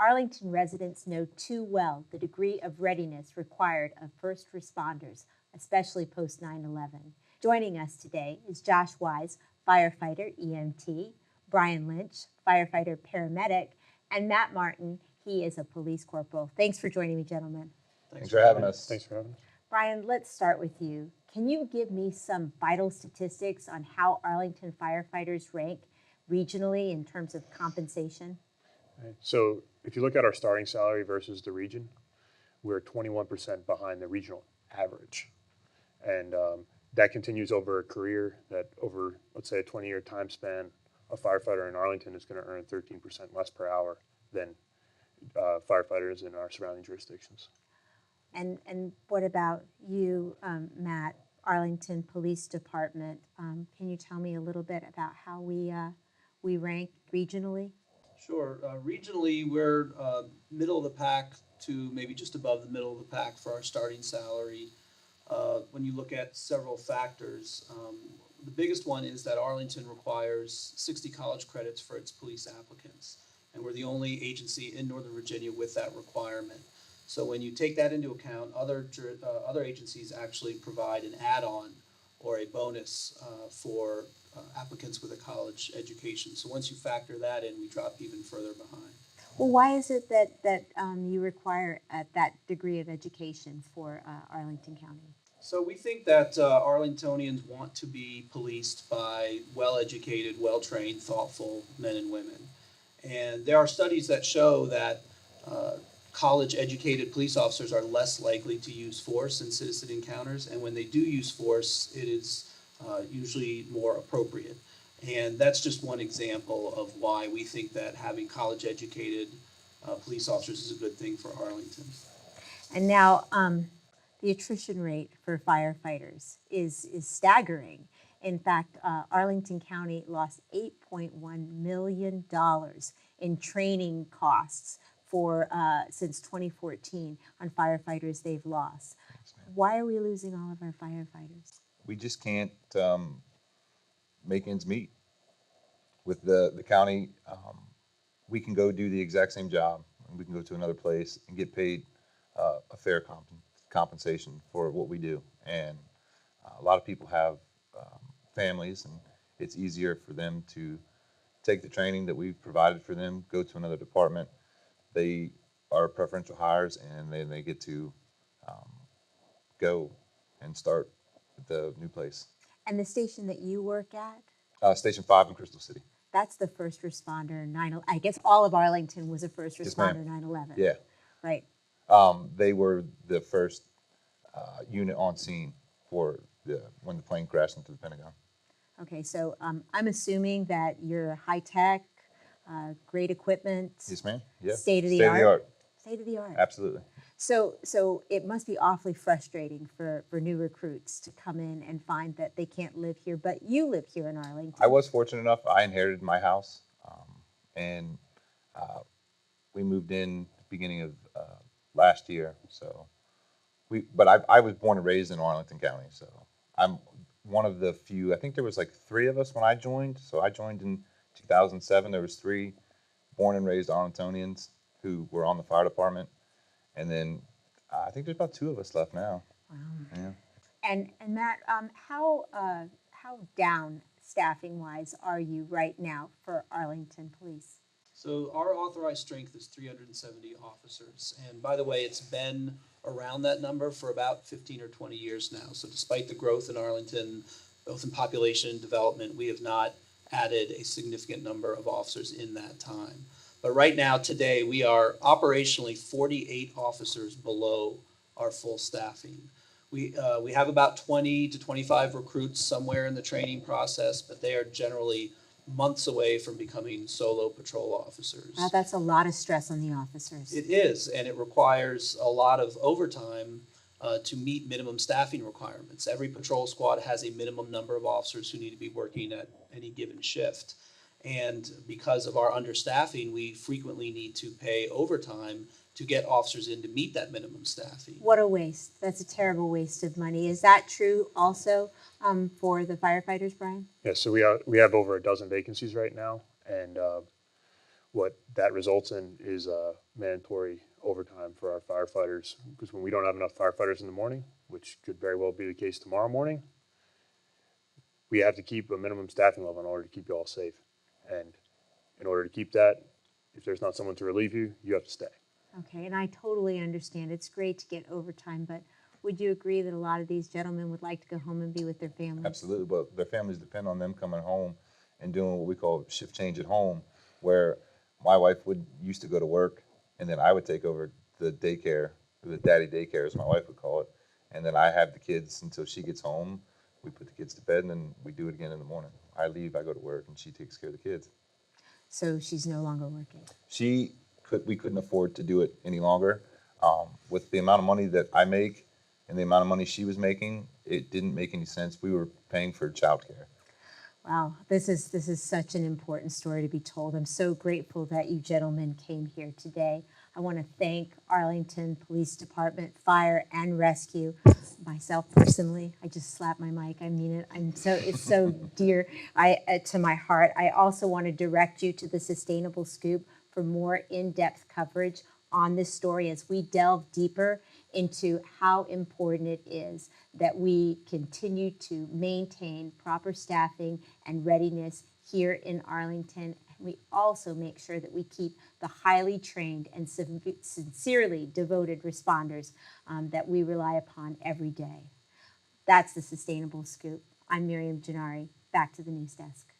Arlington residents know too well the degree of readiness required of first responders, especially post 9/11. Joining us today is Josh Wise, firefighter EMT, Brian Lynch, firefighter paramedic, and Matt Martin, he is a police corporal. Thanks for joining me, gentlemen. Thanks for having us. Thanks for having us. Brian, let's start with you. Can you give me some vital statistics on how Arlington firefighters rank regionally in terms of compensation? Right. So if you look at our starting salary versus the region, we're 21% behind the regional average. And that continues over a career that over, let's say, a 20-year time span, a firefighter in Arlington is going to earn 13% less per hour than firefighters in our surrounding jurisdictions. And what about you, Matt, Arlington Police Department? Can you tell me a little bit about how we rank regionally? Sure. Regionally, we're middle of the pack to maybe just above the middle of the pack for our starting salary. When you look at several factors, the biggest one is that Arlington requires 60 college credits for its police applicants, and we're the only agency in Northern Virginia with that requirement. So when you take that into account, other agencies actually provide an add-on or a bonus for applicants with a college education. So once you factor that in, we drop even further behind. Well, why is it that you require that degree of education for Arlington County? So we think that Arlingtonians want to be policed by well-educated, well-trained, thoughtful men and women. And there are studies that show that college-educated police officers are less likely to use force in citizen encounters, and when they do use force, it is usually more appropriate. And that's just one example of why we think that having college-educated police officers is a good thing for Arlington. And now the attrition rate for firefighters is staggering. In fact, Arlington County lost $8.1 million in training costs for since 2014 on firefighters they've lost. Why are we losing all of our firefighters? We just can't make ends meet with the county. We can go do the exact same job, and we can go to another place and get paid a fair compensation for what we do. And a lot of people have families, and it's easier for them to take the training that we've provided for them, go to another department. They are preferential hires, and then they get to go and start at the new place. And the station that you work at? Station 5 in Crystal City. That's the first responder. I guess all of Arlington was a first responder. 9/11. Yeah. Right. They were the first unit on scene for when the plane crashed into the Pentagon. Okay, so I'm assuming that you're high tech, great equipment. Yes, ma'am. Yeah. State of the art. State of the art. Absolutely. So it must be awfully frustrating for new recruits to come in and find that they can't live here, but you live here in Arlington. I was fortunate enough. I inherited my house, and we moved in at the beginning of last year. So but I was born and raised in Arlington County, so I'm one of the few. I think there was like 3 of us when I joined. So I joined in 2007. There was 3 born and raised Arlingtonians who were on the fire department. And then I think there's about 2 of us left now. Wow. Yeah. And Matt, how down staffing wise are you right now for Arlington Police? So our authorized strength is 370 officers. And by the way, it's been around that number for about 15 or 20 years now. So despite the growth in Arlington, both in population and development, we have not added a significant number of officers in that time. But right now, today, we are operationally 48 officers below our full staffing. We have about 20 to 25 recruits somewhere in the training process, but they are generally months away from becoming solo patrol officers. Wow, that's a lot of stress on the officers. It is, and it requires a lot of overtime to meet minimum staffing requirements. Every patrol squad has a minimum number of officers who need to be working at any given shift. And because of our understaffing, we frequently need to pay overtime to get officers in to meet that minimum staffing. What a waste. That's a terrible waste of money. Is that true also for the firefighters, Brian? Yeah, so we have over a dozen vacancies right now, and What that results in is mandatory overtime for our firefighters, because when we don't have enough firefighters in the morning, which could very well be the case tomorrow morning, we have to keep a minimum staffing level in order to keep you all safe. And in order to keep that, if there's not someone to relieve you, you have to stay. Okay, and I totally understand. It's great to get overtime, but would you agree that a lot of these gentlemen would like to go home and be with their families? Absolutely, but their families depend on them coming home and doing what we call shift change at home, where my wife would used to go to work, and then I would take over the daycare, the daddy daycare, as my wife would call it, and then I have the kids until she gets home. We put the kids to bed, and then we do it again in the morning. I leave, I go to work, and she takes care of the kids. So she's no longer working. We couldn't afford to do it any longer. With the amount of money that I make and the amount of money she was making, it didn't make any sense. We were paying for childcare. Wow, this is such an important story to be told. I'm so grateful that you gentlemen came here today. I want to thank Arlington Police Department, Fire and Rescue. Myself personally, I just slapped my mic. I mean it. It's so dear to my heart. I also want to direct you to the Sustainable Scoop for more in-depth coverage on this story as we delve deeper into how important it is that we continue to maintain proper staffing and readiness here in Arlington. We also make sure that we keep the highly trained and sincerely devoted responders that we rely upon every day. That's the Sustainable Scoop. I'm Miriam Gennari. Back to the news desk.